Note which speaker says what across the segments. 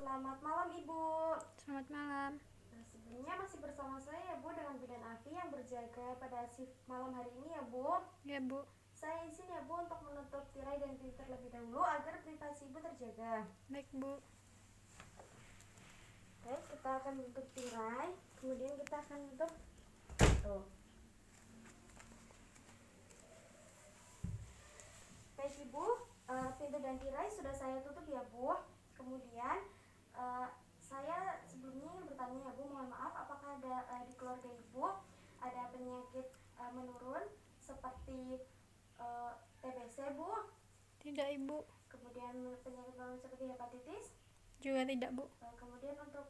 Speaker 1: Selamat malam Ibu.
Speaker 2: Selamat malam.
Speaker 1: Nah, sebelumnya masih bersama saya ya Bu dengan Bidan Afi yang berjaga pada shift malam hari ini ya Bu.
Speaker 2: Ya, Bu.
Speaker 1: Saya izin ya Bu untuk menutup tirai dan pintu terlebih dahulu agar privasi Ibu terjaga.
Speaker 2: Baik, Bu.
Speaker 1: Baik, kita akan menutup tirai, kemudian kita akan menutup tuh. Baik Ibu, pintu dan tirai sudah saya tutup ya Bu. Kemudian saya sebelumnya ingin bertanya ya Bu, mohon maaf apakah ada di keluarga Ibu ada penyakit menurun seperti TBC Bu,
Speaker 2: Tidak, Ibu.
Speaker 1: kemudian penyakit menurun seperti hepatitis,
Speaker 2: Juga tidak, Bu.
Speaker 1: kemudian untuk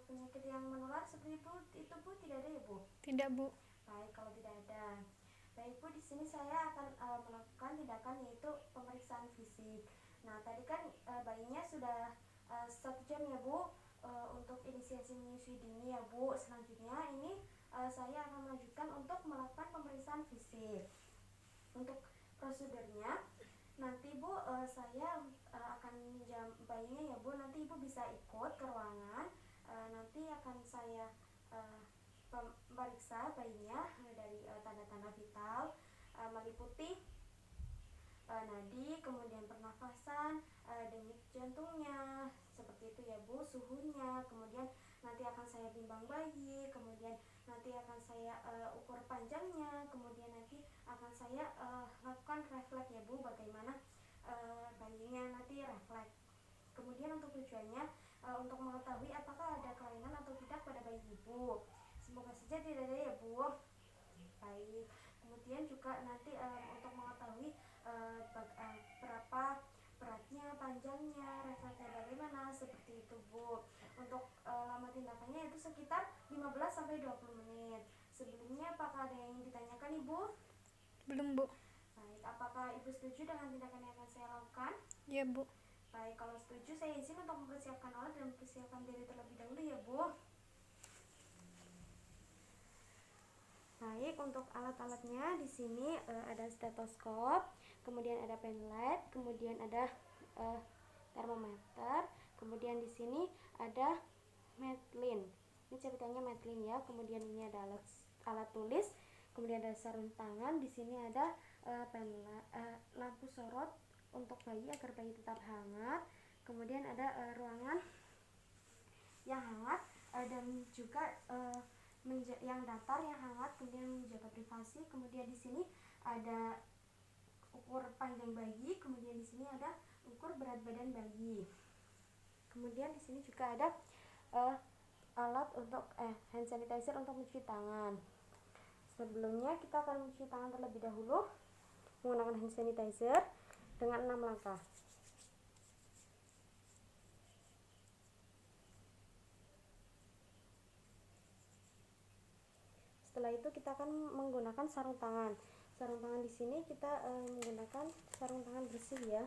Speaker 1: penyakit yang menular seperti itu Bu tidak ada ya Bu?
Speaker 2: Tidak, Bu.
Speaker 1: Baik, kalau tidak ada. Baik Bu, di sini saya akan melakukan tindakan yaitu pemeriksaan fisik. Nah, tadi kan bayinya sudah 1 jam ya Bu untuk inisiasi menyusui dini ya Bu. Selanjutnya ini saya akan melanjutkan untuk melakukan pemeriksaan fisik. Untuk prosedurnya nanti Bu saya akan minjam bayinya ya Bu. Nanti Ibu bisa ikut ke ruangan. Nanti akan saya memeriksa bayinya dari tanda-tanda vital meliputi nadi, kemudian pernafasan, denyut jantungnya, seperti itu ya Bu, suhunya, kemudian nanti akan saya timbang bayi, kemudian nanti akan saya ukur panjangnya, kemudian nanti akan saya lakukan refleks ya Bu, bagaimana bayinya nanti refleks. Kemudian untuk tujuannya untuk mengetahui apakah ada kelainan atau tidak pada bayi Ibu. Semoga saja tidak ada ya Bu. Baik. Kemudian juga nanti untuk mengetahui berapa beratnya, panjangnya, refleksnya bagaimana, seperti itu Bu. Untuk lama tindakannya itu sekitar 15 sampai 20 menit. Sebelumnya apakah ada yang ditanyakan Ibu?
Speaker 2: Belum, Bu.
Speaker 1: Baik, apakah Ibu setuju dengan tindakan yang akan saya lakukan?
Speaker 2: Ya, Bu.
Speaker 1: Baik, kalau setuju saya izin untuk mempersiapkan alat dan mempersiapkan diri terlebih dahulu ya Bu. Baik, untuk alat-alatnya di sini ada stetoskop, kemudian ada penlight, kemudian ada termometer, kemudian di sini ada Medline. Ini ceritanya Medline ya. Kemudian ini ada alat tulis, kemudian ada sarung tangan. Di sini ada lampu sorot untuk bayi agar bayi tetap hangat. Kemudian ada ruangan yang hangat dan juga yang datar yang hangat, kemudian menjaga privasi. Kemudian di sini ada ukur panjang bayi, kemudian di sini ada ukur berat badan bayi. Kemudian di sini juga ada alat untuk hand sanitizer untuk mencuci tangan. Sebelumnya kita akan mencuci tangan terlebih dahulu menggunakan hand sanitizer dengan 6 langkah. Setelah itu kita akan menggunakan sarung tangan. Sarung tangan di sini kita menggunakan sarung tangan bersih ya.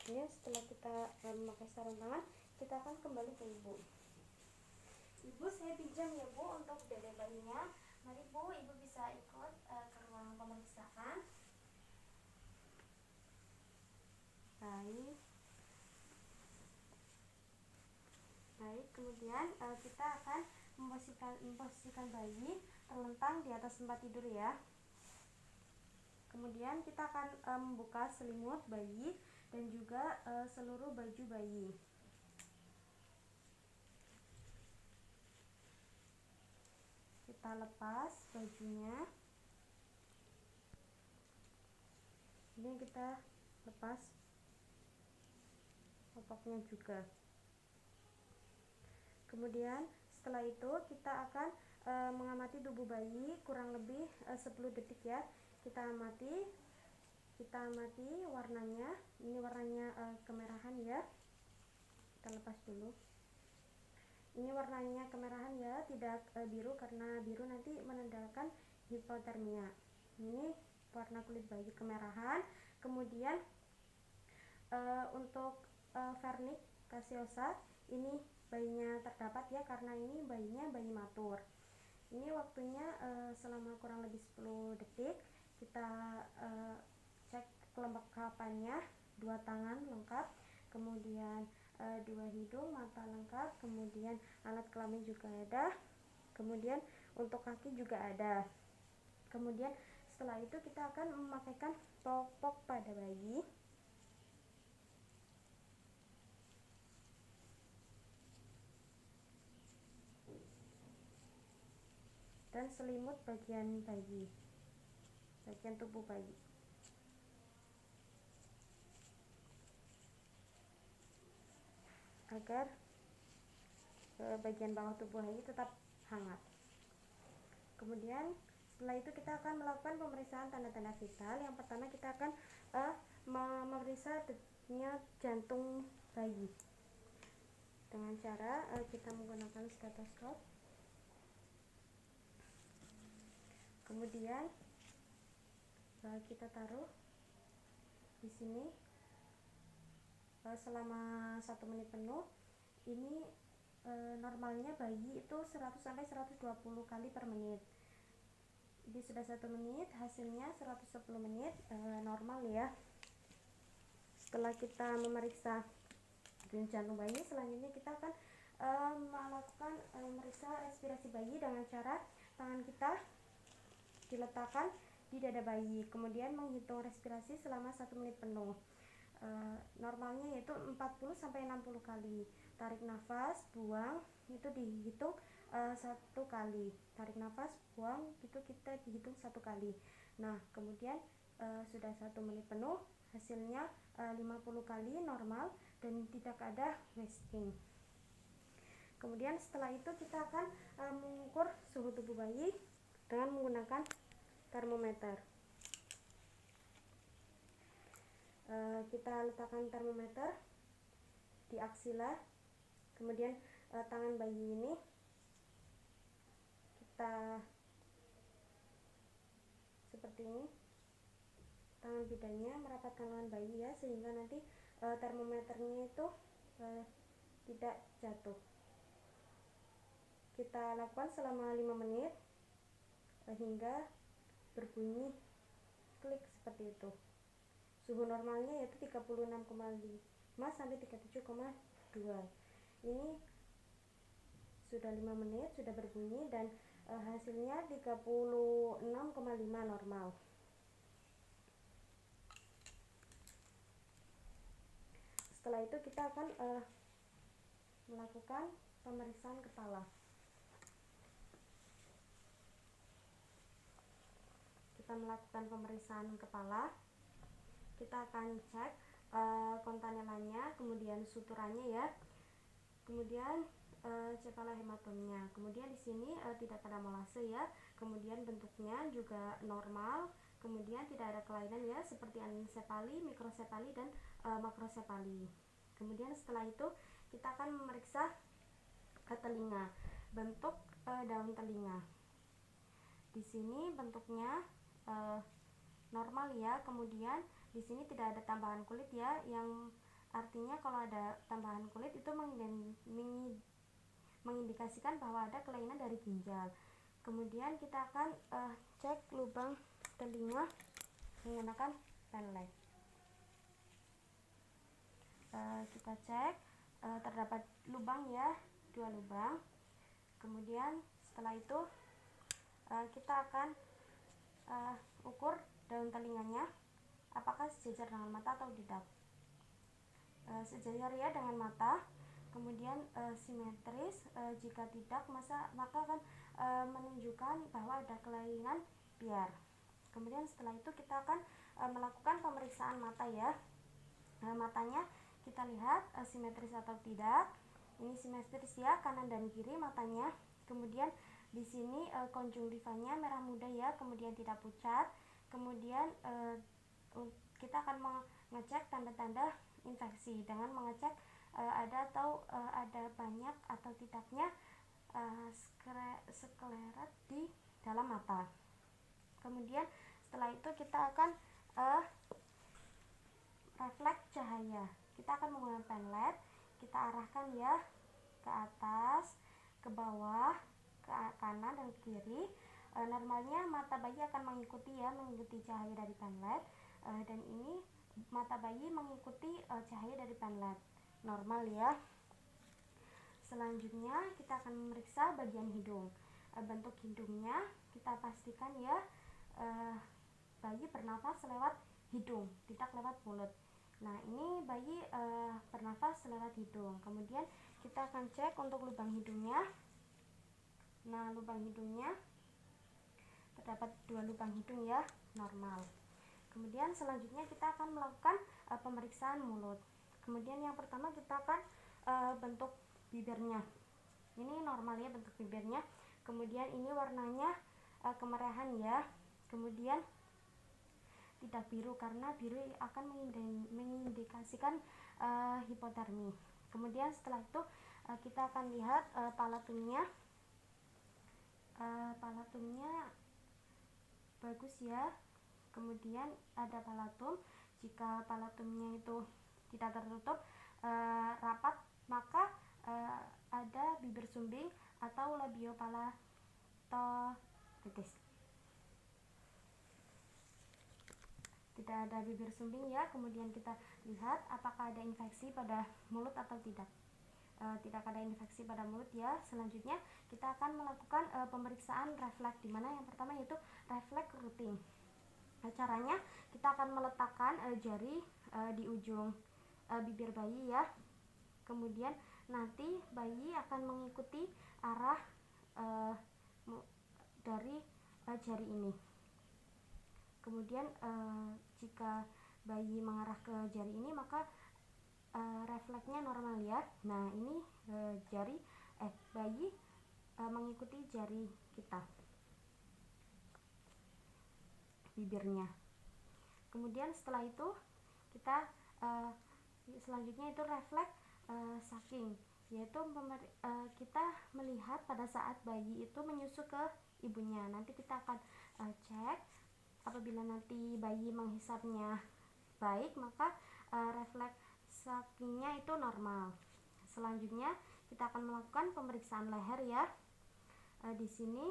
Speaker 1: Kemudian setelah kita memakai sarung tangan, kita akan kembali ke Ibu. Ibu, saya pinjam ya Bu untuk dede bayinya. Mari Bu, Ibu bisa ikut ke ruang pemeriksaan. Baik. Baik, kemudian kita akan memposisikan bayi terlentang di atas tempat tidur ya. Kemudian kita akan membuka selimut bayi dan juga seluruh baju bayi. Kita lepas bajunya. Kemudian kita lepas popoknya juga. Kemudian setelah itu kita akan mengamati tubuh bayi kurang lebih 10 detik ya. Kita amati warnanya. Ini warnanya kemerahan ya. Kita lepas dulu. Ini warnanya kemerahan ya, tidak biru, karena biru nanti menandakan hipotermia. Ini warna kulit bayi kemerahan. Kemudian untuk vernik caseosa ini bayinya terdapat ya, karena ini bayinya bayi matur. Ini waktunya selama kurang lebih 10 detik. Kita cek kelengkapannya, 2 tangan lengkap, kemudian 2 hidung, mata lengkap, kemudian alat kelamin juga ada, kemudian untuk kaki juga ada. Kemudian setelah itu kita akan memakaikan popok pada bayi. Dan selimut bagian bayi, bagian tubuh bayi. Agar bagian bawah tubuh bayi tetap hangat. Kemudian setelah itu kita akan melakukan pemeriksaan tanda-tanda vital. Yang pertama kita akan memeriksa denyut jantung bayi dengan cara kita menggunakan stetoskop. Kemudian kita taruh di sini selama 1 menit penuh. Ini normalnya bayi itu 100 sampai 120 kali per menit. Ini sudah 1 menit, hasilnya 110 menit, normal ya. Setelah kita memeriksa denyut jantung bayi, selanjutnya kita akan melakukan memeriksa respirasi bayi dengan cara tangan kita diletakkan di dada bayi, kemudian menghitung respirasi selama 1 menit penuh. Normalnya yaitu 40 sampai 60 kali. Tarik nafas, buang, itu dihitung 1 kali. Tarik nafas, buang, itu kita dihitung 1 kali. Nah, kemudian sudah 1 menit penuh, hasilnya 50 kali normal dan tidak ada wasting. Kemudian setelah itu kita akan mengukur suhu tubuh bayi dengan menggunakan termometer. Kita letakkan termometer di aksila, kemudian tangan bayi ini kita seperti ini, tangan bidanya merapatkan lengan bayi ya, sehingga nanti termometernya itu tidak jatuh. Kita lakukan selama 5 menit hingga berbunyi klik seperti itu. Suhu normalnya yaitu 36,5 sampai 37,2. Ini sudah 5 menit, sudah berbunyi dan hasilnya 36,5 normal. Setelah itu kita akan melakukan pemeriksaan kepala. Kita melakukan pemeriksaan kepala. Kita akan cek kontanelannya, kemudian suturannya ya, kemudian cephalehematomnya. Kemudian di sini tidak ada molase ya, kemudian bentuknya juga normal, kemudian tidak ada kelainan ya, seperti anencefali, mikrosefali dan makrosefali. Kemudian setelah itu kita akan memeriksa telinga, bentuk daun telinga. Di sini bentuknya normal ya, kemudian di sini tidak ada tambahan kulit ya, yang artinya kalau ada tambahan kulit itu mengindikasikan bahwa ada kelainan dari ginjal. Kemudian kita akan cek lubang telinga menggunakan penlek. Kita cek terdapat lubang ya, 2 lubang. Kemudian setelah itu kita akan ukur daun telinganya apakah sejajar dengan mata atau tidak. Sejajar ya dengan mata, kemudian simetris. Jika tidak, maka akan menunjukkan bahwa ada kelainan piar. Kemudian setelah itu kita akan melakukan pemeriksaan mata ya. Matanya kita lihat simetris atau tidak. Ini simetris ya, kanan dan kiri matanya. Kemudian di sini konjungtivanya merah muda ya, kemudian tidak pucat. Kemudian kita akan mengecek tanda-tanda infeksi dengan mengecek ada banyak atau tidaknya sklerat di dalam mata. Kemudian setelah itu kita akan refleks cahaya. Kita akan menggunakan pen LED, kita arahkan ya ke atas, ke bawah, ke kanan dan kiri. Normalnya mata bayi akan mengikuti cahaya dari pen LED, dan ini mata bayi mengikuti cahaya dari pen LED normal ya. Selanjutnya kita akan memeriksa bagian hidung. Bentuk hidungnya kita pastikan ya, bayi bernafas lewat hidung, tidak lewat mulut. Nah, ini bayi bernafas lewat hidung. Kemudian kita akan cek untuk lubang hidungnya. Nah, lubang hidungnya terdapat 2 lubang hidung ya, normal. Kemudian selanjutnya kita akan melakukan pemeriksaan mulut. Kemudian yang pertama kita akan bentuk bibirnya. Ini normal ya bentuk bibirnya. Kemudian ini warnanya kemerahan ya. Kemudian tidak biru karena biru akan mengindikasikan hipotermi. Kemudian setelah itu kita akan lihat palatumnya. Palatumnya bagus ya. Kemudian ada palatum. Jika palatumnya itu tidak tertutup rapat, maka ada bibir sumbing atau labiopalatoritis. Tidak ada bibir sumbing ya. Kemudian kita lihat apakah ada infeksi pada mulut atau tidak. Tidak ada infeksi pada mulut ya. Selanjutnya kita akan melakukan pemeriksaan refleks, di mana yang pertama yaitu refleks rutin. Caranya kita akan meletakkan jari di ujung bibir bayi ya. Kemudian nanti bayi akan mengikuti arah dari jari ini. Kemudian jika bayi mengarah ke jari ini, maka refleksnya normal ya. Nah, ini bayi mengikuti jari kita, bibirnya. Kemudian setelah itu kita selanjutnya itu refleks sucking, yaitu kita melihat pada saat bayi itu menyusu ke ibunya. Nanti kita akan cek, apabila nanti bayi menghisapnya baik, maka refleks suckingnya itu normal. Selanjutnya kita akan melakukan pemeriksaan leher ya. Di sini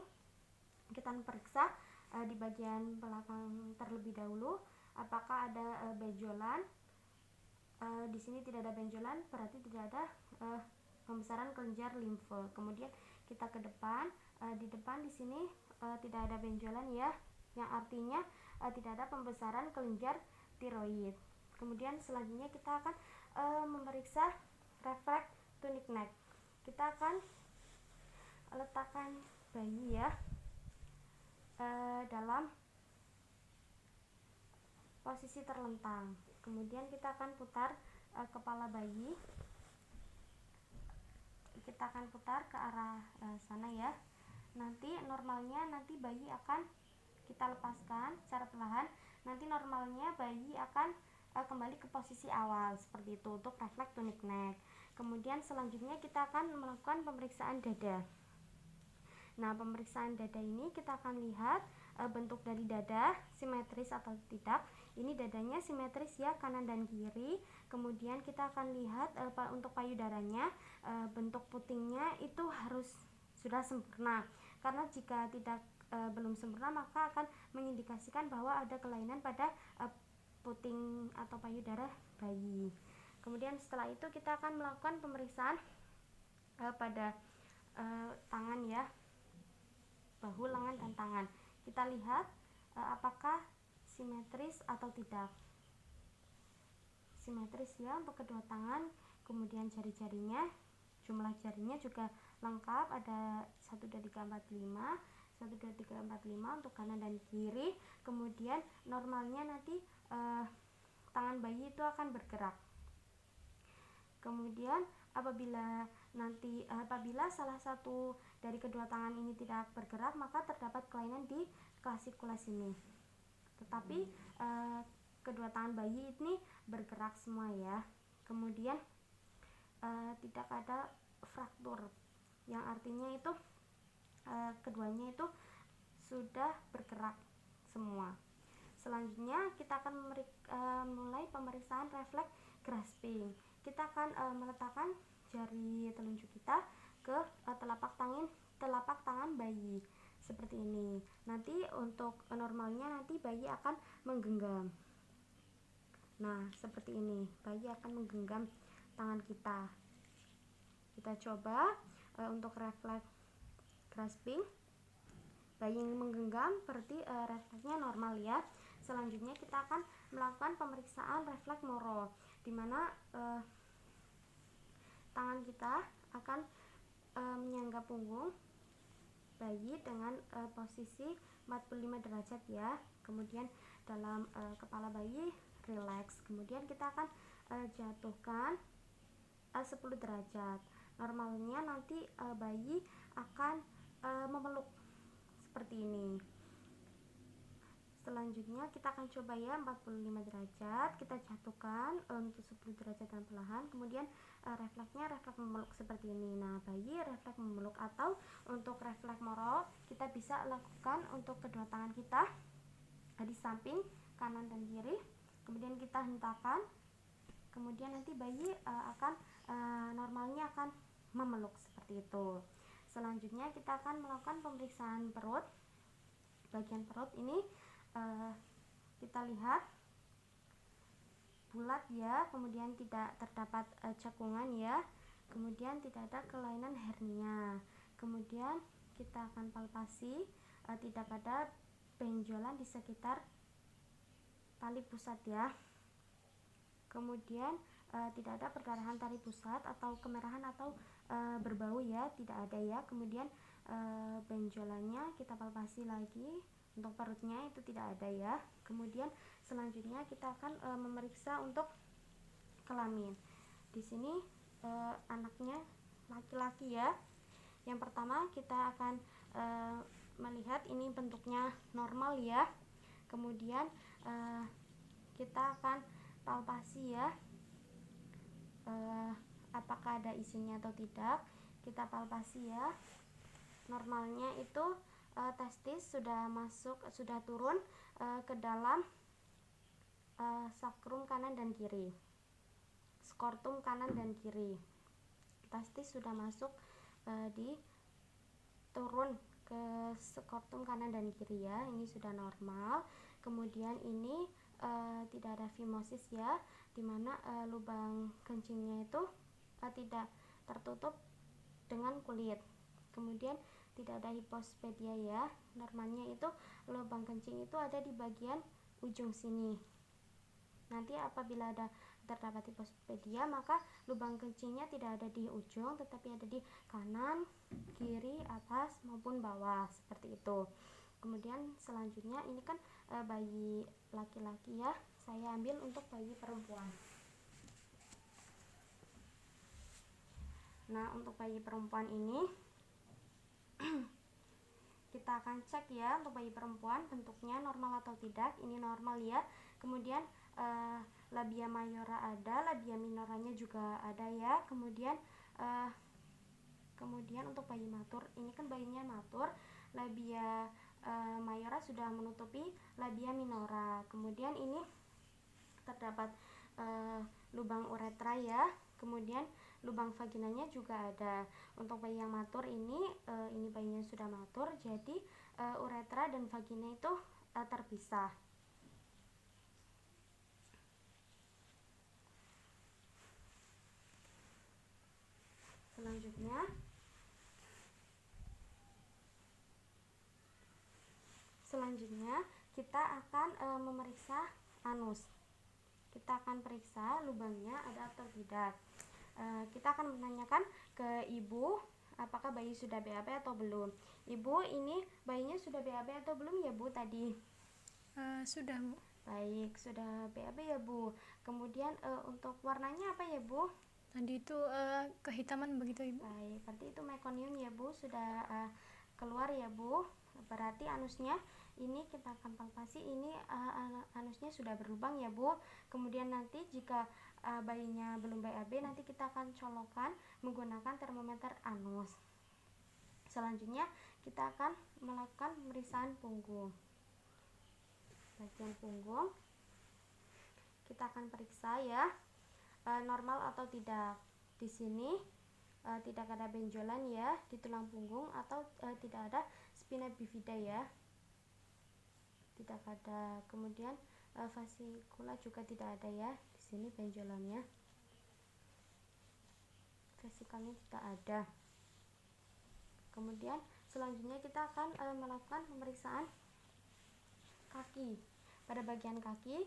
Speaker 1: kita periksa di bagian belakang terlebih dahulu, apakah ada benjolan. Di sini tidak ada benjolan, berarti tidak ada pembesaran kelenjar limfe. Kemudian kita ke depan, di depan di sini tidak ada benjolan ya, yang artinya tidak ada pembesaran kelenjar tiroid. Kemudian selanjutnya kita akan memeriksa refleks tunic neck. Kita akan letakkan bayi ya dalam posisi terlentang. Kemudian kita akan putar kepala bayi. Kita akan putar ke arah sana ya. Nanti normalnya bayi akan kita lepaskan secara perlahan. Nanti normalnya bayi akan kembali ke posisi awal seperti itu untuk refleks tunic neck. Kemudian selanjutnya kita akan melakukan pemeriksaan dada. Nah, pemeriksaan dada ini kita akan lihat bentuk dari dada simetris atau tidak. Ini dadanya simetris ya, kanan dan kiri. Kemudian kita akan lihat untuk payudaranya, bentuk putingnya itu harus sudah sempurna. Karena jika tidak belum sempurna, maka akan mengindikasikan bahwa ada kelainan pada puting atau payudara bayi. Kemudian setelah itu kita akan melakukan pemeriksaan pada tangan ya, bahu, lengan, dan tangan. Kita lihat apakah simetris atau tidak. Simetris ya untuk kedua tangan. Kemudian jari-jarinya, jumlah jarinya juga lengkap, ada 1, 2, 3, 4, 5, 1, 2, 3, 4, 5 untuk kanan dan kiri. Kemudian normalnya nanti tangan bayi itu akan bergerak. Kemudian apabila salah satu dari kedua tangan ini tidak bergerak, maka terdapat kelainan di claviculus ini. Tetapi kedua tangan bayi ini bergerak semua ya. Kemudian tidak ada fraktur, yang artinya itu keduanya itu sudah bergerak semua. Selanjutnya kita akan mulai pemeriksaan refleks grasping. Kita akan meletakkan jari telunjuk kita ke telapak tangan bayi seperti ini. Nanti untuk normalnya nanti bayi akan menggenggam. Nah, seperti ini. Bayi akan menggenggam tangan kita. Kita coba untuk refleks grasping. Bayi yang menggenggam berarti refleksnya normal ya. Selanjutnya kita akan melakukan pemeriksaan refleks moro, di mana tangan kita akan menyangga punggung bayi dengan posisi 45 derajat ya. Kemudian dalam kepala bayi rileks. Kemudian kita akan jatuhkan 10 derajat. Normalnya nanti bayi akan memeluk seperti ini. Selanjutnya kita akan coba ya 45 derajat, kita jatuhkan untuk 10 derajat dan perlahan. Kemudian refleksnya refleks memeluk seperti ini. Nah, bayi refleks memeluk atau untuk refleks moro kita bisa lakukan untuk kedua tangan kita di samping kanan dan kiri. Kemudian kita hentakkan. Kemudian nanti bayi akan normalnya akan memeluk seperti itu. Selanjutnya kita akan melakukan pemeriksaan perut. Bagian perut ini kita lihat bulat ya, kemudian tidak terdapat cekungan ya, kemudian tidak ada kelainan hernia. Kemudian kita akan palpasi, tidak ada benjolan di sekitar tali pusat ya. Kemudian tidak ada perdarahan tali pusat atau kemerahan atau berbau ya, tidak ada ya. Kemudian benjolannya kita palpasi lagi, untuk perutnya itu tidak ada ya. Kemudian selanjutnya kita akan memeriksa untuk kelamin. Di sini anaknya laki-laki ya. Yang pertama kita akan melihat ini bentuknya normal ya. Kemudian kita akan palpasi ya, apakah ada isinya atau tidak. Kita palpasi ya. Normalnya itu testis sudah turun ke dalam sakrum kanan dan kiri, skortum kanan dan kiri. Testis sudah masuk turun ke skortum kanan dan kiri ya. Ini sudah normal. Kemudian ini tidak ada fimosis ya, dimana lubang kencingnya itu tidak tertutup dengan kulit. Kemudian tidak ada hipospedia ya. Normalnya itu lubang kencing itu ada di bagian ujung sini. Nanti apabila terdapat hipospedia, maka lubang kencingnya tidak ada di ujung, tetapi ada di kanan, kiri, atas maupun bawah seperti itu. Kemudian selanjutnya ini kan bayi laki-laki ya. Saya ambil untuk bayi perempuan. Nah, untuk bayi perempuan ini kita akan cek ya untuk bayi perempuan bentuknya normal atau tidak. Ini normal ya. Kemudian labia mayora ada, labia minoranya juga ada ya. Kemudian untuk bayi matur, ini kan bayinya matur, labia mayora sudah menutupi labia minora. Kemudian ini terdapat lubang uretra ya. Kemudian lubang vaginanya juga ada. Untuk bayi yang matur ini bayinya sudah matur, jadi uretra dan vagina itu terpisah. Selanjutnya kita akan memeriksa anus. Kita akan periksa lubangnya ada atau tidak. Kita akan menanyakan ke ibu apakah bayi sudah BAB atau belum. Ibu, ini bayinya sudah BAB atau belum ya Bu tadi?
Speaker 2: Sudah Bu.
Speaker 1: Baik, sudah BAB ya Bu. Kemudian untuk warnanya apa ya Bu?
Speaker 2: Tadi itu kehitaman begitu Ibu.
Speaker 1: Baik, berarti itu mekonium ya Bu, sudah keluar ya Bu. Berarti anusnya ini kita akan palpasi, ini anusnya sudah berlubang ya Bu. Kemudian nanti jika bayinya belum BAB, nanti kita akan colokkan menggunakan termometer anus. Selanjutnya kita akan melakukan pemeriksaan punggung. bagian punggung. Kita akan periksa ya, normal atau tidak. Di sini tidak ada benjolan ya di tulang punggung, atau tidak ada spina bifida ya, tidak ada. Kemudian fasikula juga tidak ada ya, di sini benjolannya, vesikalnya tidak ada. Kemudian selanjutnya kita akan melakukan pemeriksaan kaki. Pada bagian kaki,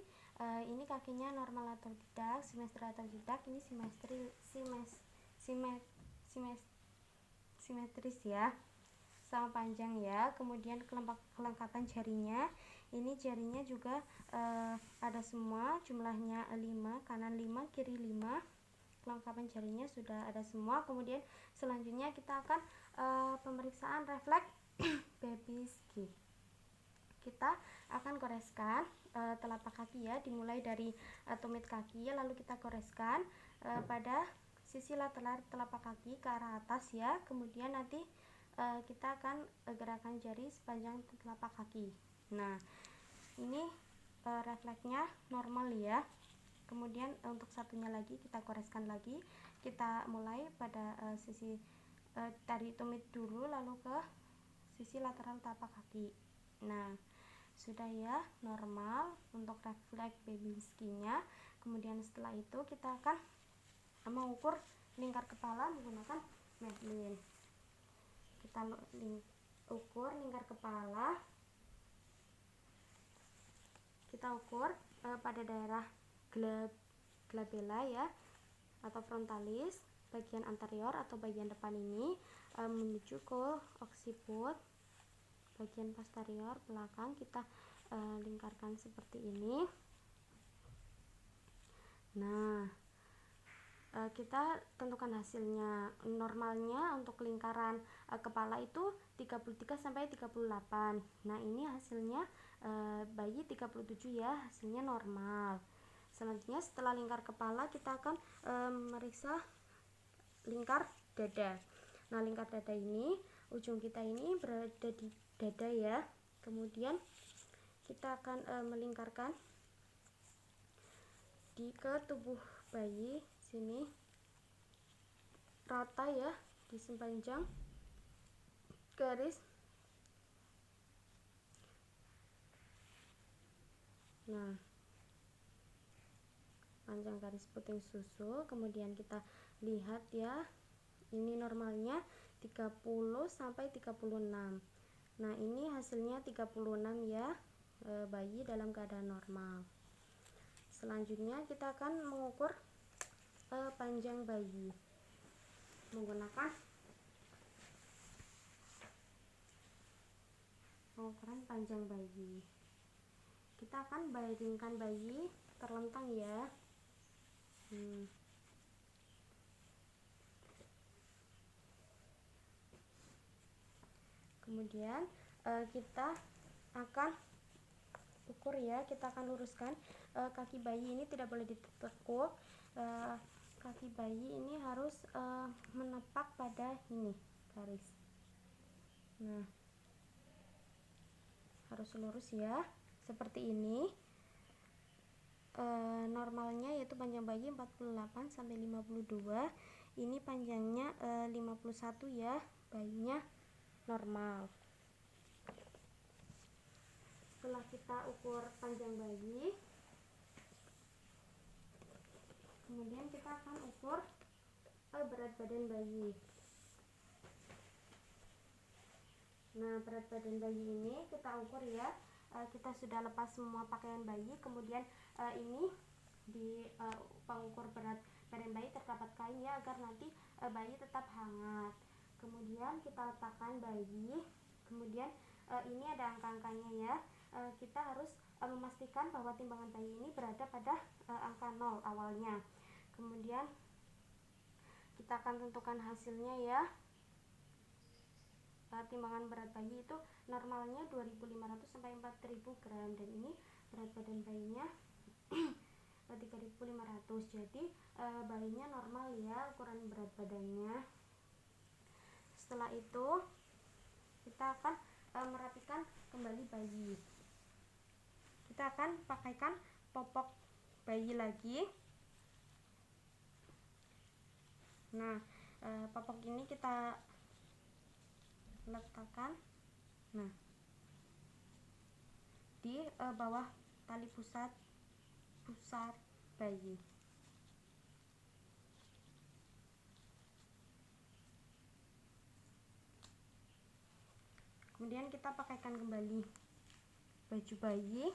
Speaker 1: ini kakinya normal atau tidak, simetri atau tidak. Ini simetris ya, sama panjang ya. Kemudian kelengkapan jarinya, ini jarinya juga ada semua, jumlahnya 5, kanan 5, kiri 5. Kelengkapan jarinya sudah ada semua. Kemudian selanjutnya kita akan pemeriksaan refleks Babinski. Kita akan goreskan telapak kaki ya, dimulai dari tumit kaki, lalu kita goreskan pada sisi lateral telapak kaki ke arah atas ya. Kemudian nanti kita akan gerakan jari sepanjang telapak kaki. Nah, ini refleksnya normal ya. Kemudian untuk satunya lagi kita goreskan lagi. Kita mulai pada sisi dari tumit dulu, lalu ke sisi lateral telapak kaki. Nah, sudah ya, normal untuk refleks Babinski-nya. Kemudian setelah itu kita akan mengukur lingkar kepala menggunakan Madelin. Kita ukur lingkar kepala. Kita ukur pada daerah glabella ya, atau frontalis, bagian anterior atau bagian depan ini menuju ke occiput, bagian posterior belakang kita lingkarkan seperti ini. Nah, kita tentukan hasilnya. Normalnya untuk lingkaran kepala itu 33 sampai 38. Nah, ini hasilnya bayi 37 ya, hasilnya normal. Selanjutnya setelah lingkar kepala kita akan memeriksa lingkar dada. Nah, lingkar dada ini, ujung kita ini berada di dada ya. Kemudian kita akan melingkarkan ke tubuh bayi sini rata ya, di sepanjang garis. Nah, panjang garis puting susu. Kemudian kita lihat ya, ini normalnya 30 sampai 36. Nah, ini hasilnya 36 ya, bayi dalam keadaan normal. Selanjutnya kita akan mengukur panjang bayi menggunakan pengukuran panjang bayi. Kita akan bandingkan bayi terlentang ya. Kemudian kita akan ukur ya, kita akan luruskan kaki bayi ini, tidak boleh ditekuk. Kaki bayi ini harus menepak pada ini garis. Nah, harus lurus ya, seperti ini. Normalnya yaitu panjang bayi 48 sampai 52. Ini panjangnya 51 ya, bayinya normal. Setelah kita ukur panjang bayi, kemudian kita akan ukur berat badan bayi. Nah, berat badan bayi ini kita ukur ya. Kita sudah lepas semua pakaian bayi. Kemudian ini di pengukur berat badan bayi terdapat kain ya, agar nanti bayi tetap hangat. Kemudian kita letakkan bayi. Kemudian ini ada angka-angkanya ya. Kita harus memastikan bahwa timbangan bayi ini berada pada angka 0 awalnya. Kemudian kita akan tentukan hasilnya ya. Timbangan berat bayi itu normalnya 2.500 sampai 4.000 gram, dan ini berat badan bayinya 3.500. Jadi bayinya normal ya ukuran berat badannya. Setelah itu kita akan merapikan kembali bayi. kita akan pakaikan popok bayi lagi. Nah, popok ini kita letakkan di bawah tali pusar bayi. Kemudian kita pakaikan kembali baju bayi.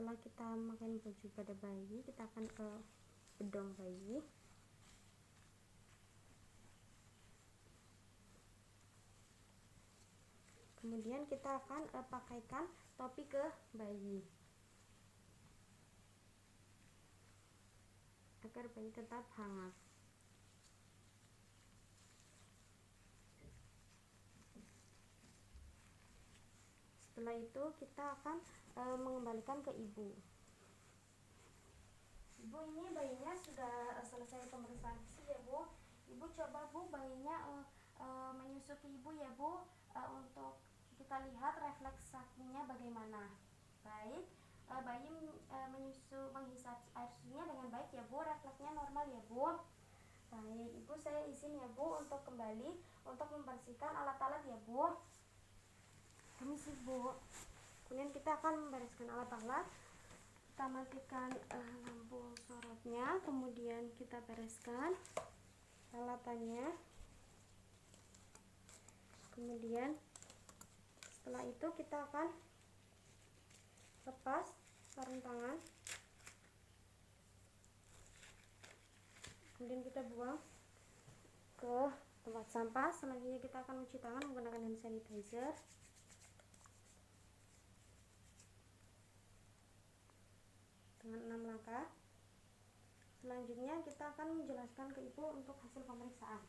Speaker 1: Setelah kita memakai baju pada bayi, kita akan ke bedong bayi. Kemudian kita akan pakaikan topi ke bayi agar bayi tetap hangat. Setelah itu kita akan mengembalikan ke ibu. Ibu, ini bayinya sudah selesai pemeriksaan fisik ya Bu. Ibu coba Bu bayinya menyusu ke ibu ya Bu, untuk kita lihat refleks sakinya bagaimana. Baik, bayi menghisap air susunya dengan baik ya Bu, refleksnya normal ya Bu. Baik, Ibu saya izin ya Bu untuk kembali untuk membersihkan alat-alat ya Bu. Permisi Bu. Kemudian kita akan membereskan alat-alat. Kita matikan lampu sorotnya, kemudian kita bereskan peralatannya. Kemudian setelah itu kita akan lepas sarung tangan. Kemudian kita buang ke tempat sampah. Selanjutnya kita akan mencuci tangan menggunakan hand sanitizer. Dengan 6 langkah. Selanjutnya kita akan menjelaskan ke ibu untuk hasil pemeriksaan.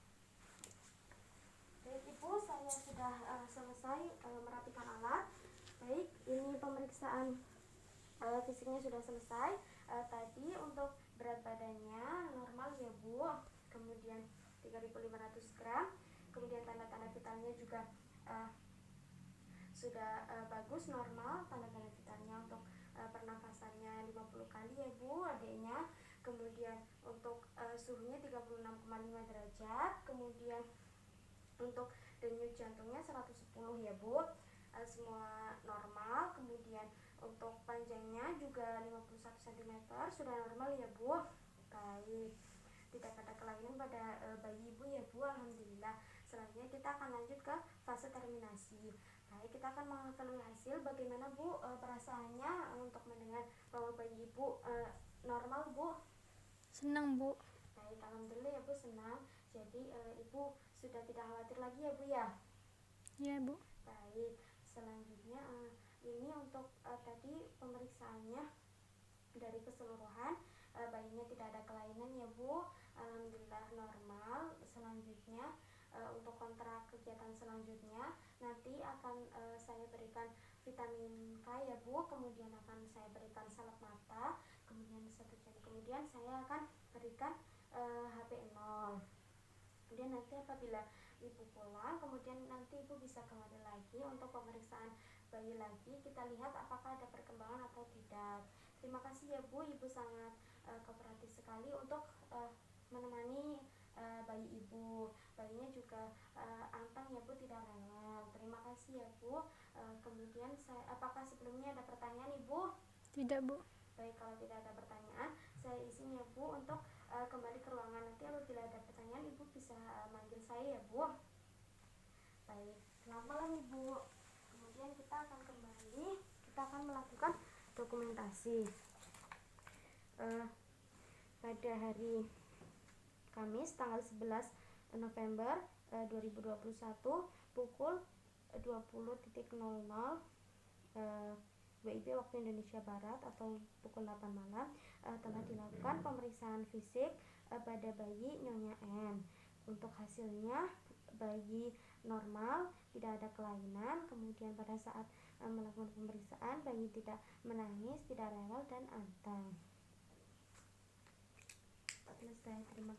Speaker 1: Baik Ibu, saya sudah selesai merapikan alat. Baik, ini pemeriksaan fisiknya sudah selesai. Tadi untuk berat badannya normal ya Bu, kemudian 3.500 gram, kemudian tanda-tanda vitalnya juga sudah bagus, normal. Tanda-tanda vitalnya untuk pernafasannya 50 kali ya Bu, adiknya. Kemudian untuk suhunya 36,5 derajat. Kemudian untuk denyut jantungnya 110 ya Bu, semua normal. Kemudian untuk panjangnya juga 51 cm, sudah normal ya Bu. Baik, tidak ada kelainan pada bayi Ibu ya Bu, alhamdulillah. Selanjutnya kita akan lanjut ke fase terminasi. Baik, kita akan mengevaluasi hasil. Bagaimana Bu perasaannya untuk mendengar bahwa bayi Ibu normal Bu?
Speaker 2: Senang Bu.
Speaker 1: Baik, alhamdulillah ya Bu, senang. Jadi Ibu sudah tidak khawatir lagi ya Bu ya?
Speaker 2: Ya Bu.
Speaker 1: Baik, selanjutnya ini untuk tadi pemeriksaannya dari keseluruhan, bayinya tidak ada kelainan ya Bu, alhamdulillah normal. Selanjutnya untuk kontrak kegiatan selanjutnya nanti akan saya berikan vitamin K ya Bu, kemudian akan saya berikan salep mata, kemudian 1 jam kemudian saya akan berikan HP0. Kemudian nanti apabila Ibu pulang, kemudian nanti Ibu bisa kembali lagi untuk pemeriksaan bayi lagi, kita lihat apakah ada perkembangan atau tidak. Terima kasih ya Bu, Ibu sangat kooperatif sekali untuk menemani bayi Ibu. Bayinya juga anteng ya Bu, tidak rewel. Terima kasih ya Bu. Kemudian apakah sebelumnya ada pertanyaan Ibu?
Speaker 2: Tidak Bu.
Speaker 1: Baik, kalau tidak ada pertanyaan, saya izin ya Bu untuk kembali ke ruangan. Nanti apabila ada pertanyaan, Ibu bisa manggil saya ya Bu. Baik, selamat malam Ibu. Kemudian kita akan kembali, kita akan melakukan dokumentasi. Pada hari Kamis tanggal 11 November 2021 pukul 20.00 WIB waktu Indonesia Barat atau pukul 8 malam telah dilakukan pemeriksaan fisik pada bayi Nyonya M. Untuk hasilnya bayi normal, tidak ada kelainan. Kemudian pada saat melakukan pemeriksaan, bayi tidak menangis, tidak rewel dan anteng. Selesai, terima kasih.